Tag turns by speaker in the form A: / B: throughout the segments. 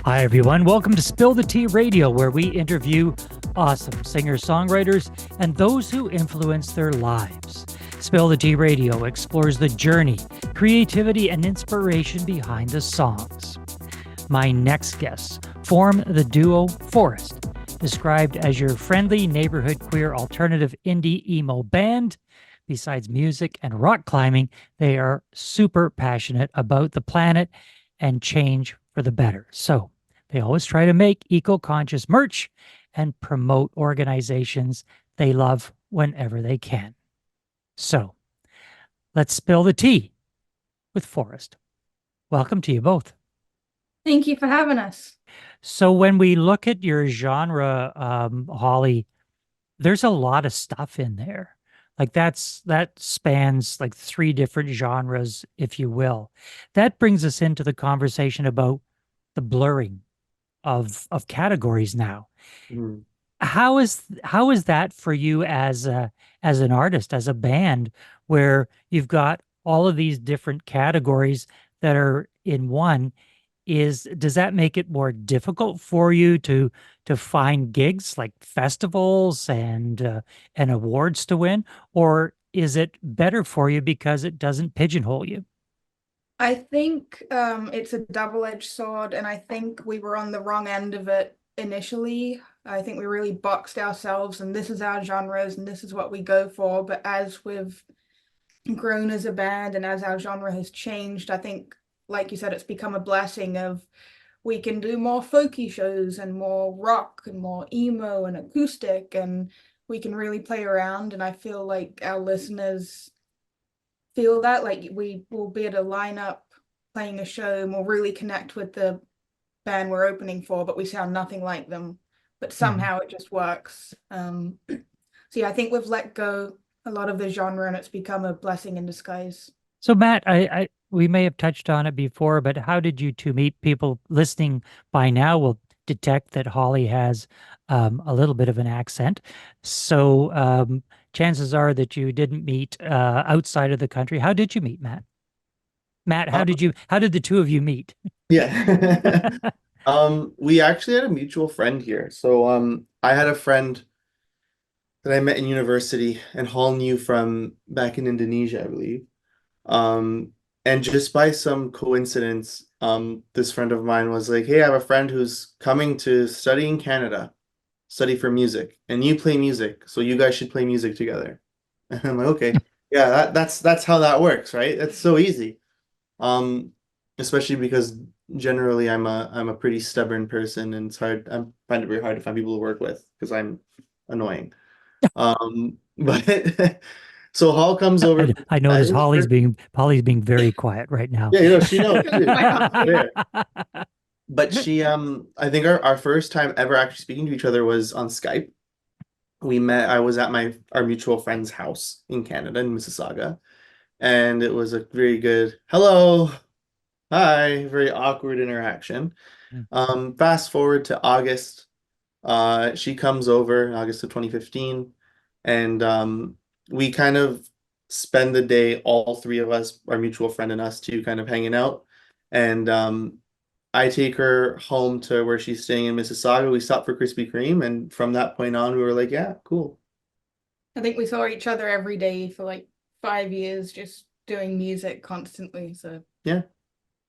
A: Hi, everyone. Welcome to Spill the Tea Radio, where we interview awesome singer-songwriters and those who influence their lives. Spill the Tea Radio explores the journey, creativity, and inspiration behind the songs. My next guests form the duo Forrest, described as your friendly neighborhood queer alternative indie emo band. Besides music and rock climbing, they are super passionate about the planet and change for the better. So they always try to make eco-conscious merch and promote organizations they love whenever they can. So let's spill the tea with Forrest. Welcome to you both.
B: Thank you for having us.
A: So when we look at your genre, Holly, there's a lot of stuff in there. Like that spans like 3 different genres, if you will. That brings us into the conversation about the blurring of categories now.
C: Mm.
A: How is that for you as an artist, as a band, where you've got all of these different categories that are in one? Does that make it more difficult for you to find gigs like festivals and awards to win, or is it better for you because it doesn't pigeonhole you?
B: I think it's a double-edged sword, and I think we were on the wrong end of it initially. I think we really boxed ourselves, and this is our genres, and this is what we go for. But as we've grown as a band and as our genre has changed, I think, like you said, it's become a blessing of we can do more folky shows and more rock and more emo and acoustic, and we can really play around. And I feel like our listeners feel that, like we will be at a lineup playing a show and we'll really connect with the band we're opening for, but we sound nothing like them, but somehow it just works. So yeah, I think we've let go a lot of the genre and it's become a blessing in disguise.
A: So Matt, we may have touched on it before, but how did you two meet? People listening by now will detect that Holly has a little bit of an accent. So chances are that you didn't meet outside of the country. How did you meet, Matt? Matt, how did the two of you meet?
C: Yeah. We actually had a mutual friend here. So I had a friend that I met in university and Hall knew from back in Indonesia, I believe. Um, and just by some coincidence, this friend of mine was like, "Hey, I have a friend who's coming to study in Canada, study for music, and you play music, so you guys should play music together." And I'm like, "Okay, yeah, that's how that works, right? That's so easy." Um, Especially because generally I'm a pretty stubborn person, and I find it very hard to find people to work with because I'm annoying. But so Hall comes over.
A: I notice Holly's being very quiet right now.
C: Yeah, she knows too. There. But she, I think our first time ever actually speaking to each other was on Skype. We met, I was at our mutual friend's house in Canada, in Mississauga, and it was a very good hello, hi, very awkward interaction. Fast forward to August, she comes over in August of 2015, and we kind of spend the day, all 3 of us, our mutual friend and us two, kind of hanging out. And I take her home to where she's staying in Mississauga. We stop for Krispy Kreme, and from that point on, we were like, yeah, cool.
B: I think we saw each other every day for like 5 years, just doing music constantly. So
C: Yeah.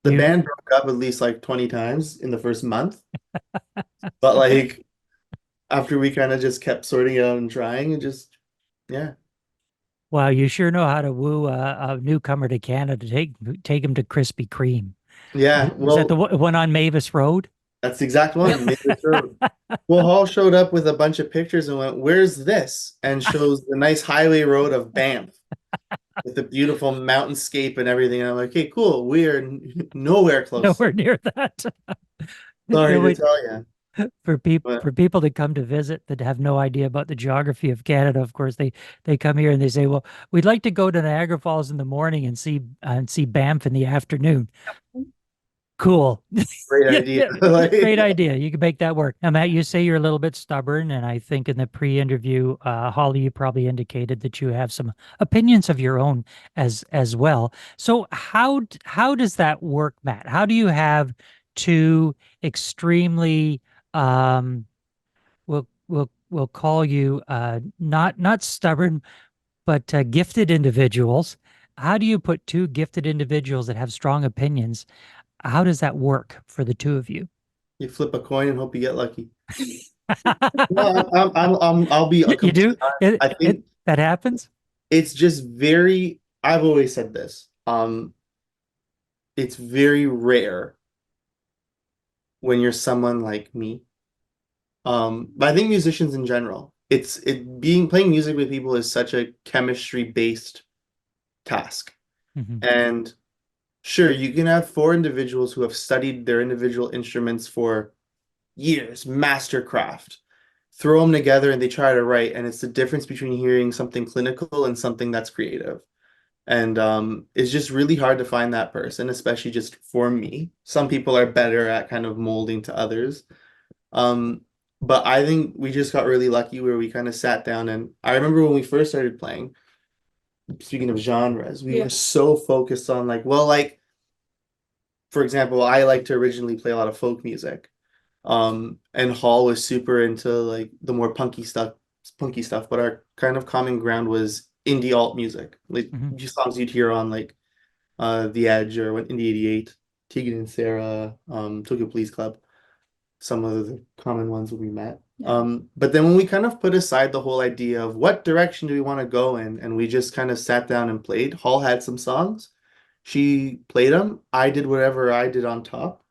C: The band broke up at least like 20 times in the first month. But like after we kind of just kept sorting it out and trying and just, yeah.
A: Wow, you sure know how to woo a newcomer to Canada to take him to Krispy Kreme.
C: Yeah.
A: Is that the one on Mavis Road?
C: That's the exact one. Mavis Road. Well, Hall showed up with a bunch of pictures and went, "Where's this?" And shows the nice highway road of Banff with the beautiful mountainscape and everything. And I'm like, "Okay, cool. We are nowhere close."
A: Nowhere near that.
C: Sorry to tell you.
A: For people that come to visit that have no idea about the geography of Canada, of course, they come here and they say, "Well, we'd like to go to Niagara Falls in the morning and see Banff in the afternoon." Cool.
C: Great idea.
A: Great idea. You can make that work. Now, Matt, you say you're a little bit stubborn, and I think in the pre-interview, Holly, you probably indicated that you have some opinions of your own as well. So how does that work, Matt? How do you have two extremely we'll call you not stubborn, but gifted individuals. How do you put two gifted individuals that have strong opinions? How does that work for the two of you?
C: You flip a coin and hope you get lucky. No, I'll be a
A: You do?
C: complete honest. I think
A: That happens?
C: it's just very, I've always said this. It's very rare when you're someone like me. But I think musicians in general, playing music with people is such a chemistry based task.
A: Hmm.
C: And sure, you can have four individuals who have studied their individual instruments for years, mastercraft, throw them together and they try to write, and it's the difference between hearing something clinical and something that's creative. And it's just really hard to find that person, especially just for me. Some people are better at kind of molding to others. Um, but I think we just got really lucky where we kind of sat down, and I remember when we first started playing, speaking of genres, we were so focused on like, well, like for example, I like to originally play a lot of folk music. And Hall was super into like the more punky stuff, but our kind of common ground was indie alt music. Like
A: Hmm.
C: songs you'd hear on like The Edge or when Indie 88, Tegan and Sarah, Tokyo Police Club, some of the common ones that we met.
B: Yeah.
C: But then when we kind of put aside the whole idea of what direction do we want to go in, and we just kind of sat down and played, Hall had some songs. She played them. I did whatever I did on top.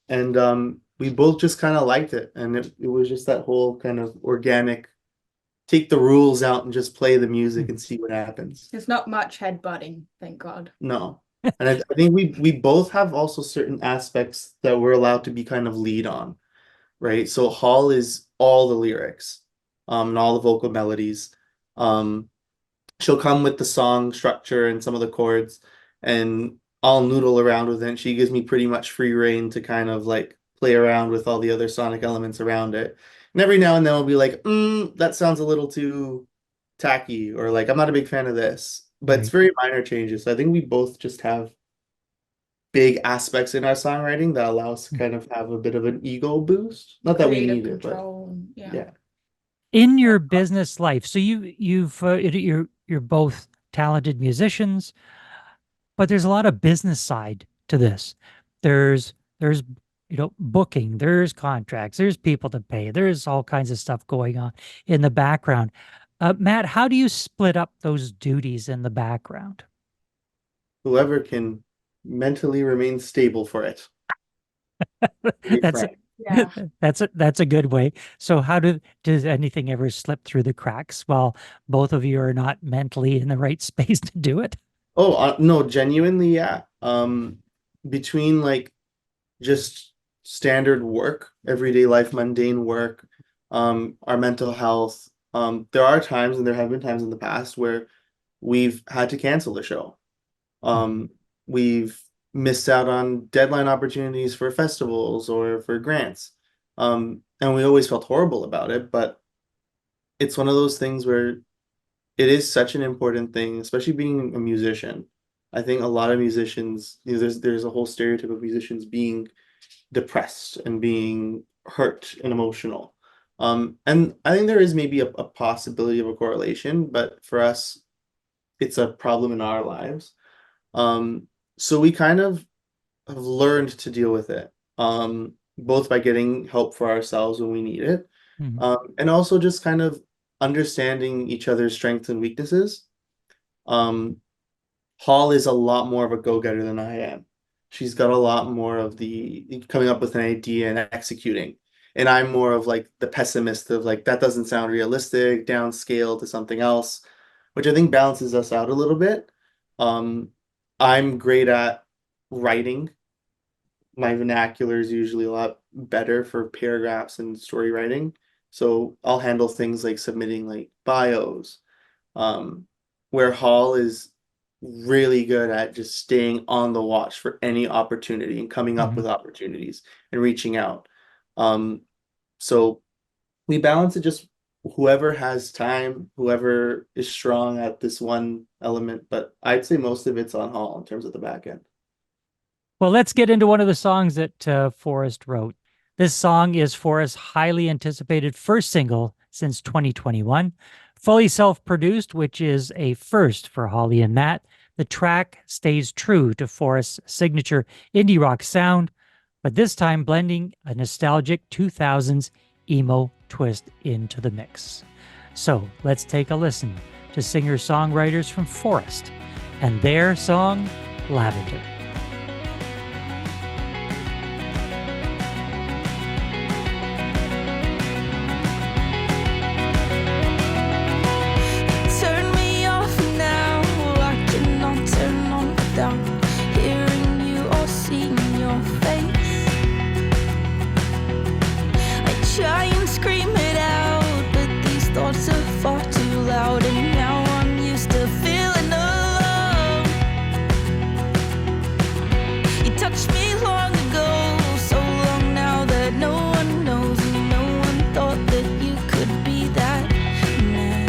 C: And we both just kind of liked it. And it was just that whole kind of organic, take the rules out and just play the music and see what happens.
B: There's not much headbutting, thank God.
C: No. And I think we both have also certain aspects that we're allowed to be kind of lead on, right? So Hall is all the lyrics, and all the vocal melodies. Um, she'll come with the song structure and some of the chords, and I'll noodle around with it. And she gives me pretty much free reign to kind of like play around with all the other sonic elements around it. And every now and then I'll be like, that sounds a little too tacky, or like I'm not a big fan of this. But it's
A: Right.
C: very minor changes. So I think we both just have big aspects in our songwriting that allow us to kind of have a bit of an ego boost. Not that we
B: Creative
C: need it, but
B: control. Yeah.
C: yeah.
A: In your business life, so you're both talented musicians, but there's a lot of business side to this. There's booking, there's contracts, there's people to pay, there's all kinds of stuff going on in the background. Matt, how do you split up those duties in the background?
C: Whoever can mentally remain stable for it. To be
A: That's
C: frank.
B: Yeah.
A: that's a good way. So does anything ever slip through the cracks while both of you are not mentally in the right space to do it?
C: Oh, no, genuinely, yeah. Between like just standard work, everyday life, mundane work, our mental health, there are times, and there have been times in the past where we've had to cancel the show. We've missed out on deadline opportunities for festivals or for grants. And we always felt horrible about it, but it's one of those things where it is such an important thing, especially being a musician. I think a lot of musicians, there's a whole stereotype of musicians being depressed and being hurt and emotional. And I think there is maybe a possibility of a correlation, but for us, it's a problem in our lives. So we kind of have learned to deal with it, both by getting help for ourselves when we need it,
A: Mhm.
C: and also just kind of understanding each other's strengths and weaknesses. Um, Hall is a lot more of a go-getter than I am. She's got a lot more of the coming up with an idea and executing. And I'm more of like the pessimist of like, that doesn't sound realistic, downscale to something else, which I think balances us out a little bit. Um, I'm great at writing. My vernacular is usually a lot better for paragraphs and story writing. So I'll handle things like submitting like bios, um, where Hall is really good at just staying on the watch for any opportunity and coming up
A: Mhm.
C: with opportunities and reaching out. Um, so we balance it, just whoever has time, whoever is strong at this one element, but I'd say most of it's on Hall in terms of the back end.
A: Well, let's get into one of the songs that Forrest wrote. This song is Forrest's highly anticipated first single since 2021, fully self-produced, which is a first for Holly and Matt. The track stays true to Forrest's signature indie rock sound, but this time blending a nostalgic 2000s emo twist into the mix. So let's take a listen to singer-songwriters from Forrest and their song, Lavender.
D: Turn me off now, I cannot turn on without hearing you or seeing your face. I try and scream it out, but these thoughts are far too loud, and now I'm used to feeling alone. You touched me long ago, so long now that no one knows, and no one thought that you could be that man.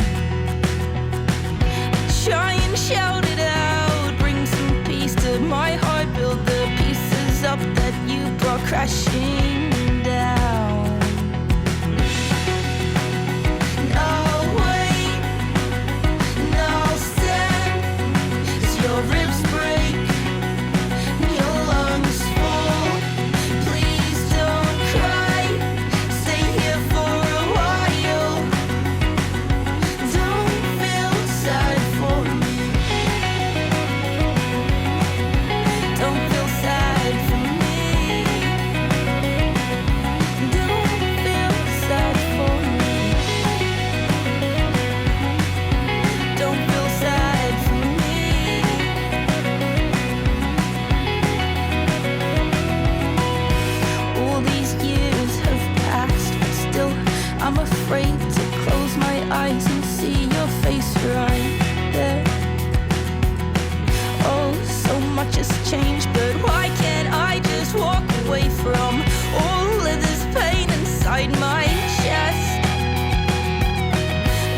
D: Try and shout it out, bring some peace to my heart, build the pieces up that you brought crashing down. And I'll wait, and I'll stand, as your ribs break, and your lungs fall. Please don't cry, stay here for a while. Don't feel sad for me. Don't feel sad for me. Don't feel sad for me. Don't feel sad for me. All these years have passed, but still I'm afraid to close my eyes and see your face right there. Oh, so much has changed, but why can't I just walk away from all of this pain inside my chest?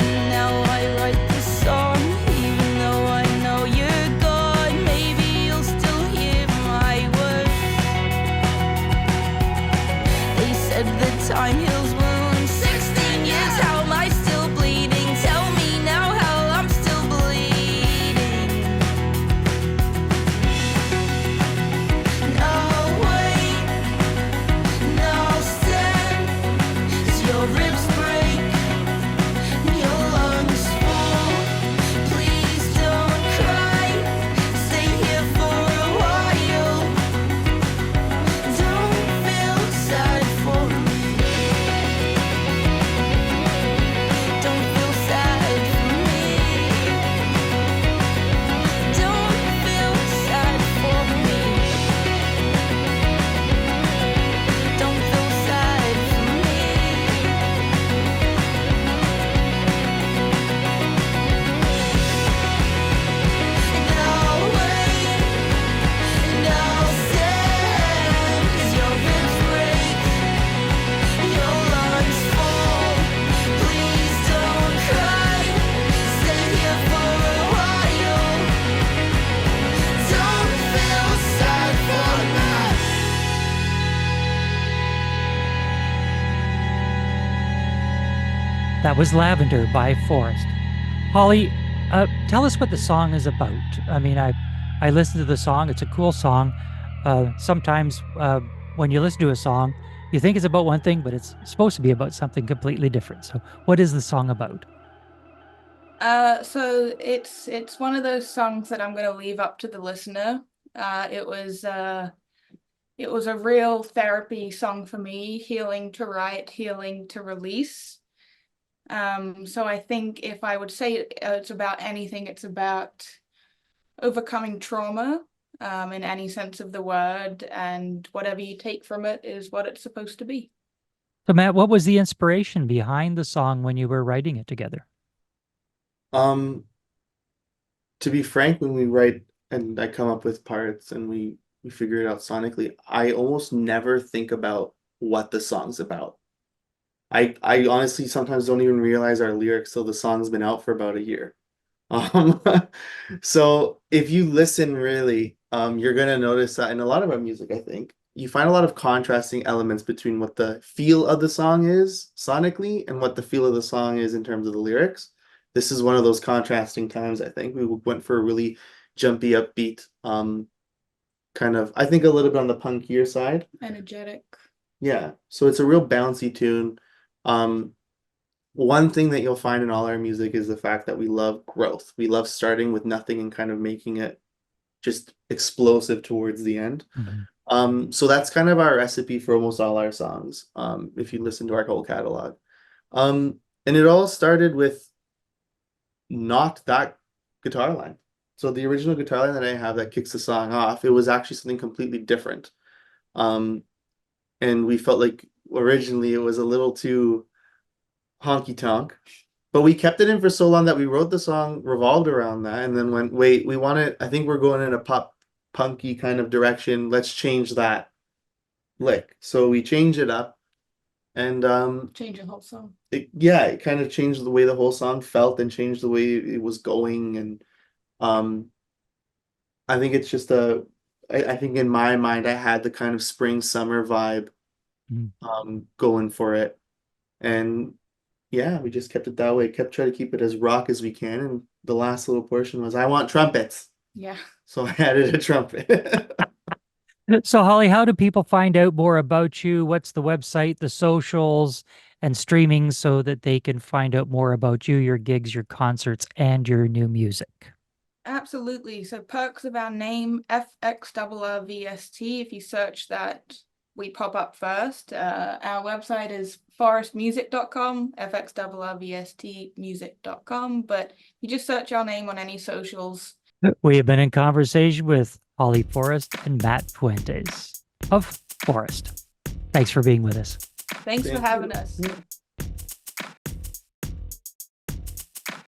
D: And now I write this song, even though I know you're gone. Maybe you'll still hear my words. They said that time heals wounds. 16 years, how am I still bleeding? Tell me now how I'm still bleeding. And I'll wait, and I'll stand, as your ribs break, and your lungs fall. Please don't cry, stay here for a while. Don't feel sad for me. Don't feel sad for me. Don't feel sad for me. Don't feel sad for me. And I'll wait, and I'll stand, as your ribs break, and your lungs fall. Please don't cry, stay here for a while. Don't feel sad for me.
A: That was Lavender by Forrest. Holly, tell us what the song is about. I mean, I listened to the song. It's a cool song. Sometimes when you listen to a song, you think it's about one thing, but it's supposed to be about something completely different. So what is the song about?
B: So it's one of those songs that I'm going to leave up to the listener. It was a real therapy song for me, healing to write, healing to release. So I think if I would say it's about anything, it's about overcoming trauma, in any sense of the word, and whatever you take from it is what it's supposed to be.
A: So Matt, what was the inspiration behind the song when you were writing it together?
C: To be frank, when we write and I come up with parts and we figure it out sonically, I almost never think about what the song's about. I honestly sometimes don't even realize our lyrics till the song's been out for about a year. Um, so if you listen really, you're gonna notice that in a lot of our music, I think, you find a lot of contrasting elements between what the feel of the song is sonically and what the feel of the song is in terms of the lyrics. This is one of those contrasting times, I think. We went for a really jumpy, upbeat, kind of, I think a little bit on the punkier side.
B: Energetic.
C: Yeah, so it's a real bouncy tune. One thing that you'll find in all our music is the fact that we love growth. We love starting with nothing and kind of making it just explosive towards the end. So that's kind of our recipe for almost all our songs, if you listen to our whole catalog. And it all started with not that guitar line. So the original guitar line that I have that kicks the song off, it was actually something completely different. And we felt like originally it was a little too honky tonk, but we kept it in for so long that we wrote the song revolved around that, and then went, wait, we want it, I think we're going in a pop punky kind of direction, let's change that lick. So we changed it up, and
B: Change the whole song.
C: it kind of changed the way the whole song felt and changed the way it was going. And I think it's just I think in my mind I had the kind of spring summer vibe going for it, and yeah, we just kept it that way, kept trying to keep it as rock as we can. And the last little portion was, I want trumpets.
B: Yeah.
C: So I added a trumpet.
A: So, Holly, how do people find out more about you? What's the website, the socials, and streaming so that they can find out more about you, your gigs, your concerts, and your new music?
B: Absolutely. So perks of our name, Fxrrvst. If you search that, we pop up first. Our website is forrestmusic.com, Fxrrvstmusic.com. But you just search our name on any socials.
A: We have been in conversation with Holly Forrest and Matt Fuentes of Forrest. Thanks for being with us.
B: Thanks for having us.